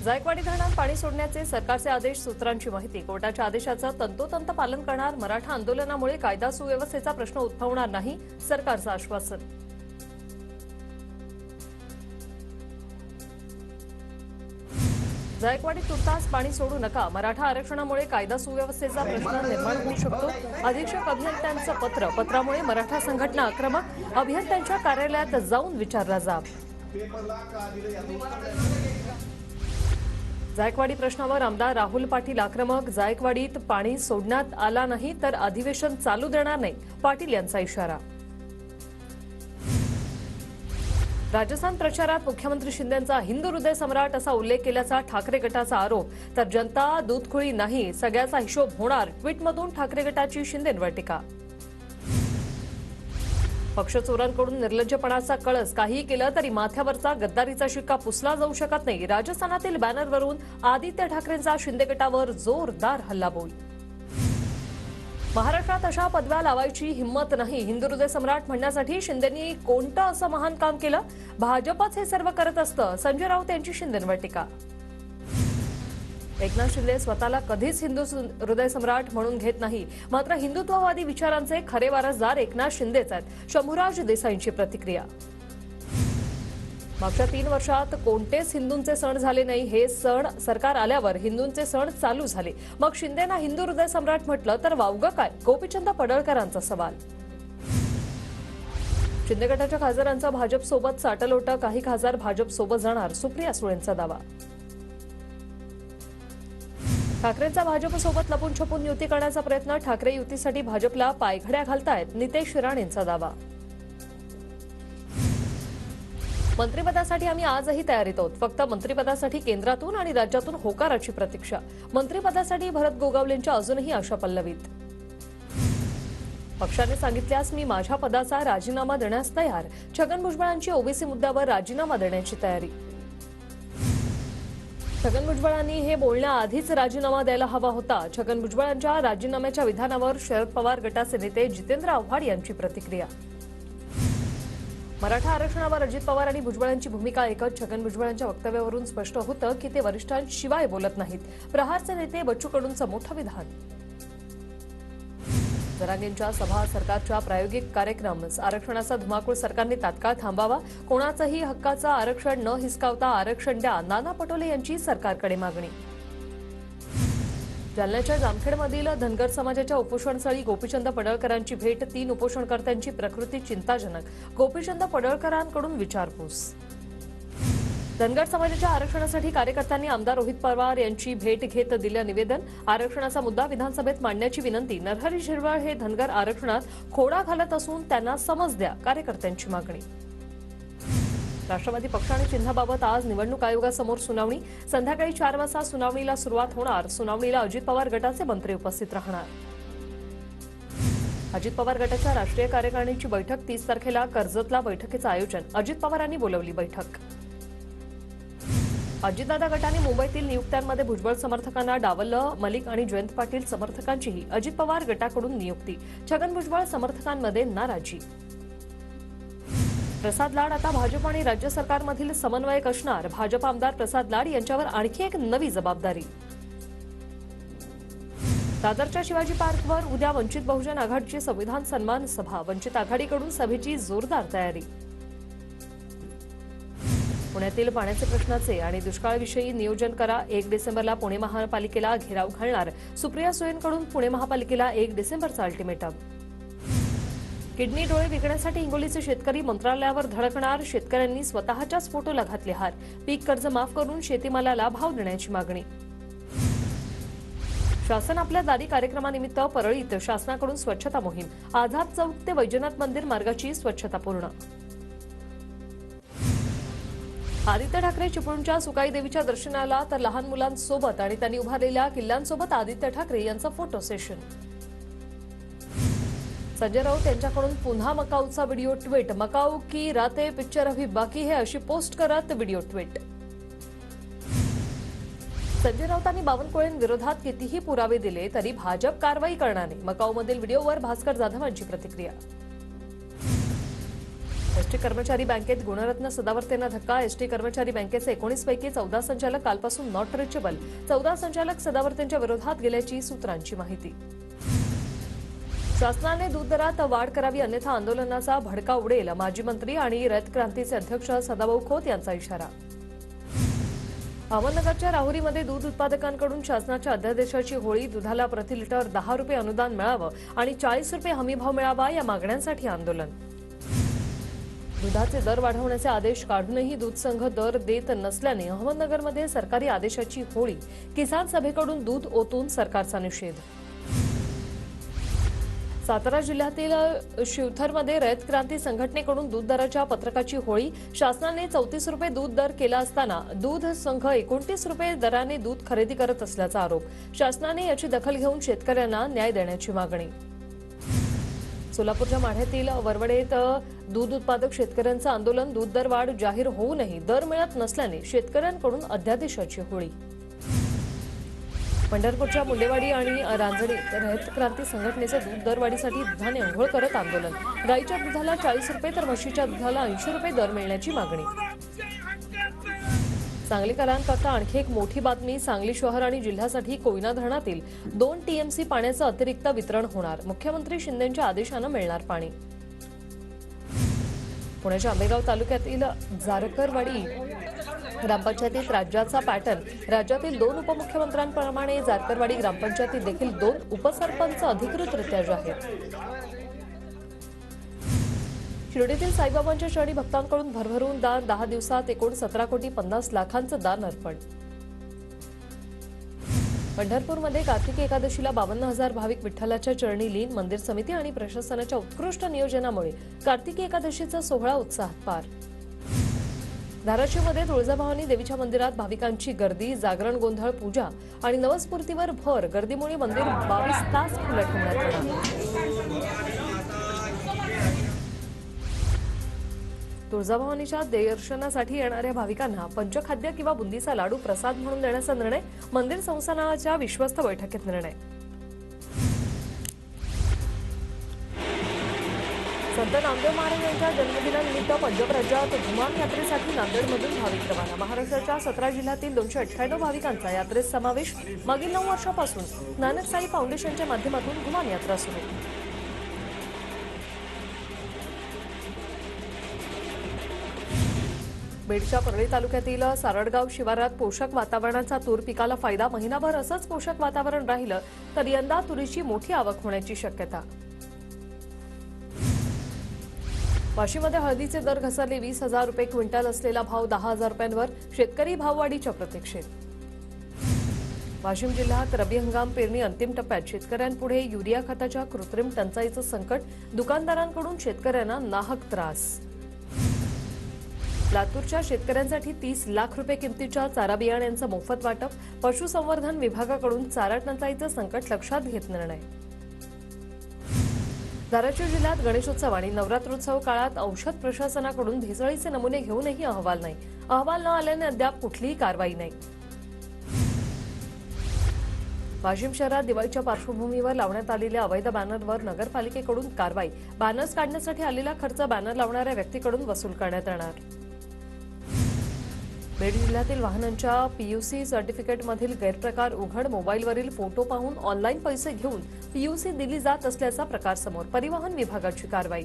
जायकवाडी धरणात पाणी सोडण्याचे सरकारचे आदेश सूत्रांची माहिती। कोर्टाच्या आदेशाचं तंतोतंत पालन करणार। मराठा आंदोलनामुळे कायदा सुव्यवस्थेचा प्रश्न उद्भवणार नाही, सरकारचं आश्वासन। जायकवाडीत तुर्तास पाणी सोडू नका। मराठा आरक्षणामुळे कायदा सुव्यवस्थेचा प्रश्न निर्माण होऊ शकतो। अधीक्षक अभियंत्यांचं पत्रामुळे मराठा संघटना आक्रमक। अभियंत्यांच्या कार्यालयात जाऊन विचारला जाब। जायकवाडी प्रश्नावर आमदार राहुल पाटील आक्रमक। जायकवाडीत पाणी सोडण्यात आला नाही तर अधिवेशन चालू देणार नाही, पाटील यांचा इशारा। राजस्थान प्रचारात मुख्यमंत्री शिंदेंचा हिंदू हृदय सम्राट असा उल्लेख केल्याचा ठाकरे गटाचा आरोप। तर जनता दूधखोळी नाही, सगळ्याचा हिशोब होणार, ट्विटमधून ठाकरे गटाची शिंदेंवर टीका। पक्ष चोरांकडून निर्लज्जपणाचा कळस, काहीही केलं तरी माथ्यावरचा गद्दारीचा शिक्का पुसला जाऊ शकत नाही। राजस्थानातील बॅनरवरून आदित्य ठाकरेंचा शिंदे गटावर जोरदार हल्लाबोल। महाराष्ट्रात अशा पदव्या लावायची हिंमत नाही, हिंदू हृदय सम्राट म्हणण्यासाठी शिंदेंनी कोणतं असं महान काम केलं? भाजपच हे सर्व करत असतं, संजय राऊत यांची शिंदेंवर टीका। एकनाथ शिंदे स्वतःला कधीच हिंदू हृदय सम्राट म्हणून घेत नाही, मात्र हिंदुत्ववादी विचारांचे खरे वारसदार एकनाथ शिंदेच आहेत, शंभूराज देसाईंची प्रतिक्रिया। मागच्या 3 वर्षात कोणतेच हिंदूंचे सण झाले नाही, हे सण सरकार आल्यावर हिंदूंचे सण चालू झाले, मग शिंदेना हिंदू हृदय सम्राट म्हटलं तर वावगं काय? गोपीचंद पडळकरांचा सवाल। शिंदे गटाच्या खासदारांचा भाजपसोबत साटलोट, काही खासदार भाजपसोबत जाणार, सुप्रिया सुळेंचा दावा। ठाकरेंचा भाजपसोबत लपून छपून युती करण्याचा प्रयत्न, ठाकरे युतीसाठी भाजपला पायघड्या घालतायत, नितेश राणेंचा दावा। मंत्रिपदासाठी आम्ही आजही तयारीत आहोत, फक्त मंत्रिपदासाठी केंद्रातून आणि राज्यातून होकाराची प्रतीक्षा। मंत्रिपदासाठी भरत गोगावलेंच्या अजूनही आशा पल्लवीत। पक्षाने सांगितल्यास मी माझ्या पदाचा राजीनामा देण्यास तयार, छगन भुजबळांची ओबीसी मुद्द्यावर राजीनामा देण्याची तयारी। छगन भुजबळांनी हे बोलण्याआधीच राजीनामा द्यायला हवा होता, छगन भुजबळांच्या राजीनाम्याच्या विधानावर शरद पवार गटाचे नेते जितेंद्र आव्हाड यांची प्रतिक्रिया। मराठा आरक्षणावर अजित पवार आणि भुजबळांची भूमिका एकच, छगन भुजबळांच्या वक्तव्यावरून स्पष्ट होतं की ते वरिष्ठांशिवाय बोलत नाहीत। प्रहारचे नेते बच्चू कडूंचं मोठं विधान। जरांगेंच्या सभा, सरकारच्या प्रायोगिक कार्यक्रम, आरक्षणाचा धुमाकूळ सरकारने तात्काळ थांबावा, कोणाचंही हक्काचं आरक्षण न हिसकावता आरक्षण द्या, नाना पटोले यांची सरकारकडे मागणी। जालन्याच्या जामखेडमधील धनगर समाजाच्या उपोषणस्थळी गोपीचंद पडळकरांची भेट, 3 उपोषणकर्त्यांची प्रकृती चिंताजनक, गोपीचंद पडळकरांकडून विचारपूस। धनगर समाजाच्या आरक्षणासाठी कार्यकर्त्यांनी आमदार रोहित पवार यांची भेट घेत दिलं निवेदन, आरक्षणाचा मुद्दा विधानसभेत मांडण्याची विनंती। नरहरी झिरवळ हे धनगर आरक्षणात खोडा घालत असून त्यांना समज द्या, कार्यकर्त्यांची मागणी। राष्ट्रवादी पक्ष आणि चिन्हाबाबत आज निवडणूक आयोगासमोर सुनावणी, संध्याकाळी 4 वाजता सुनावणीला सुरुवात होणार। सुनावणीला अजित पवार गटाचे मंत्री उपस्थित राहणार। अजित पवार गटाच्या राष्ट्रीय कार्यकारिणीची बैठक 30 तारखेला कर्जतला, बैठकीचं आयोजन, अजित पवारांनी बोलावली बैठक। अजितदादा गटाने मुंबईतील नियुक्त्यांमध्ये भुजबळ समर्थकांना डावललं, मलिक आणि जयंत पाटील समर्थकांचीही अजित पवार गटाकडून नियुक्ती, छगन भुजबळ समर्थकांमध्ये नाराजी। प्रसाद लाड आता भाजप आणि राज्य सरकारमधील समन्वयक असणार, भाजप आमदार प्रसाद लाड यांच्यावर आणखी एक नवी जबाबदारी। दादरच्या शिवाजी पार्कवर उद्या वंचित बहुजन आघाडीची संविधान सन्मान सभा, वंचित आघाडीकडून सभेची जोरदार तयारी। पुण्यातील पाण्याचे प्रश्नाचे आणि दुष्काळाविषयी नियोजन करा, 1 डिसेंबरला पुणे महापालिकेला घेराव घालणार, सुप्रिया सुळेंकडून पुणे महापालिकेला 1 डिसेंबरचा अल्टिमेटम। किडनी डोळे विकण्यासाठी हिंगोलीचे शेतकरी मंत्रालयावर धडकणार, शेतकऱ्यांनी स्वतःच्याच फोटोला घातले हार, पीक कर्ज माफ करून शेतीमालाला भाव देण्याची मागणी। शासन आपल्या दारी कार्यक्रमानिमित्त परळीत शासनाकडून स्वच्छता मोहीम, आझाद चौक ते वैजनाथ मंदिर मार्गाची स्वच्छता पूर्ण। आदित्य ठाकरे चिपळूणच्या सुकाई देवीच्या दर्शनाला, तर लहान मुलांसोबत आणि त्यांनी उभारलेल्या किल्ल्यांसोबत आदित्य ठाकरे यांचं फोटो सेशन। संजय राऊत यांच्याकडून पुन्हा मकाऊचा व्हिडिओ ट्विट, मकाऊ की राते पिक्चर अभी बाकी है अशी पोस्ट करत व्हिडिओ ट्विट। संजय राऊतांनी बावनकुळेंविरोधात कितीही पुरावे दिले तरी भाजप कारवाई करणार नाही, मकाऊमधील व्हिडिओवर भास्कर जाधवांची प्रतिक्रिया। एसटी कर्मचारी बँकेत गुणरत्न सदावर्त यांना धक्का. एसटी कर्मचारी बँकेचे 19 पैकी 14 संचालक कालपासून नॉट रिचेबल. 14 संचालक सदावर्त यांच्या विरोधात गेल्याची सूत्रांची माहिती. शासनाने दूध दरात वाढ करावी अन्यथा आंदोलनाचा भडका उडेल. माजी मंत्री आणि रयत क्रांतीचे अध्यक्ष सदाभाऊ खोत यांचा इशारा. अहमदनगरच्या राहुरीमध्ये दूध उत्पादकांकडून शासनाच्या अध्यादेशाची होळी. दुधाला प्रति लिटर 10 रुपये अनुदान मिळावं आणि 40 रुपये हमीभाव मिळावा या मागण्यांसाठी आंदोलन. दुधाचे दर वाढवण्याचे आदेश काढूनही दूध संघ दर देत नसल्याने अहमदनगरमध्ये सरकारी आदेशाची होळी. किसान सभेकडून दूध ओतून सरकारचा निषेध. सातारा जिल्ह्यातील शिवथरमध्ये रयत क्रांती संघटनेकडून दूध दराच्या पत्रकाची होळी. शासनाने 34 रुपये दूध दर केला असताना दूध संघ 29 रुपये दराने दूध खरेदी करत असल्याचा आरोप. शासनाने याची दखल घेऊन शेतकऱ्यांना न्याय देण्याची मागणी. सोलापूरच्या माढ्यातील वरवडेत दूध उत्पादक शेतकऱ्यांचं आंदोलन. दूध दर वाढ जाहीर होऊनही दर मिळत नसल्याने शेतकऱ्यांकडून अध्यादेशाची होळी. पंढरपूरच्या मुंडेवाडी आणि रांजणीत रयत क्रांती संघटनेचे दूध दरवाढीसाठी दुधाने अंघोळ करत आंदोलन. गाईच्या दुधाला 40 रुपये तर म्हशीच्या दुधाला 80 रुपये दर मिळण्याची मागणी. सांगलीकरांकरता आणखी एक मोठी बातमी. सांगली शहर आणि जिल्ह्यासाठी कोयना धरणातील 2 टीएमसी पाण्याचं अतिरिक्त वितरण होणार. मुख्यमंत्री शिंदेंच्या आदेशानं मिळणार पाणी. पुण्याच्या आंबेगाव तालुक्यातील जारकरवाडी ग्रामपंचायतीत राज्याचा पॅटर्न. राज्यातील 2 उपमुख्यमंत्र्यांप्रमाणे जारकरवाडी ग्रामपंचायतीत देखील 2 उपसरपंच अधिकृतरित्या जाहीर. शिर्डीतील साईबाबांच्या चरणी भक्तांकडून भरभरून दान. 10 दिवसात एकूण 17,50,00,000चं दान अर्पण. पंढरपूरमध्ये कार्तिकी एकादशीला 52,000 भाविक विठ्ठलाच्या चरणी लीन. मंदिर समिती आणि प्रशासनाच्या उत्कृष्ट नियोजनामुळे कार्तिकी एकादशीचा सोहळा उत्साहात पार. धाराशिवमध्ये तुळजाभवानी देवीच्या मंदिरात भाविकांची गर्दी. जागरण, गोंधळ, पूजा आणि नवस्फूर्तीवर भर. गर्दीमुळे मंदिर 22 तास खुलं ठेवण्यात आलं. तुळजाभवानीच्या दर्शनासाठी येणाऱ्या भाविकांना पंचखाद्य किंवा बुंदीचा लाडू प्रसाद म्हणून देण्याचा निर्णय. मंदिर संस्थानाच्या विश्वस्त बैठकीत निर्णय. संत नामदेव महाराज यांच्या जन्मदिनानिमित्त पंजाब राज्यात घुमान यात्रेसाठी नांदेडमधून भाविक रवाना. महाराष्ट्राच्या 17 जिल्ह्यातील 298 भाविकांचा यात्रेत समावेश. मागील 9 वर्षापासून नानक साई फाउंडेशनच्या माध्यमातून घुमान यात्रा सुरू. बीडच्या परळी तालुक्यातील सारडगाव शिवारात पोषक वातावरणाचा तूर पिकाला फायदा. महिनाभर असंच पोषक वातावरण राहिलं तर यंदा तुरीची मोठी आवक होण्याची शक्यता. वाशीमध्ये हळदीचे दर घसरले. 20,000 रुपये क्विंटल असलेला भाव 10,000 रुपयांवर. शेतकरी भाववाढीच्या प्रतीक्षेत. वाशिम जिल्ह्यात रबी हंगाम पेरणी अंतिम टप्प्यात. शेतकऱ्यांपुढे युरिया खताच्या कृत्रिम टंचाईचं संकट. दुकानदारांकडून शेतकऱ्यांना नाहक त्रास. लातूरच्या शेतकऱ्यांसाठी 30 लाख रुपये किमतीच्या चारा बियाण्यांचं मोफत वाटप. पशुसंवर्धन विभागाकडून चारा टंचाईचं संकट लक्षात घेत निर्णय. धाराशिव जिल्ह्यात गणेशोत्सव आणि नवरात्रोत्सव काळात औषध प्रशासनाकडून भेसळीचे नमुने घेऊनही अहवाल नाही. अहवाल न आल्याने अद्याप कुठलीही कारवाई नाही. वाशिम शहरात दिवाळीच्या पार्श्वभूमीवर लावण्यात आलेल्या अवैध बॅनरवर नगरपालिकेकडून कारवाई. बॅनर्स काढण्यासाठी आलेला खर्च बॅनर लावणाऱ्या व्यक्तीकडून वसूल करण्यात येणार. बीड जिल्ह्यातील वाहनांच्या पीयूसी सर्टिफिकेटमधील गैरप्रकार उघड. मोबाईलवरील फोटो पाहून ऑनलाईन पैसे घेऊन पीयूसी दिली जात असल्याचा प्रकार समोर. परिवहन विभागाची कारवाई.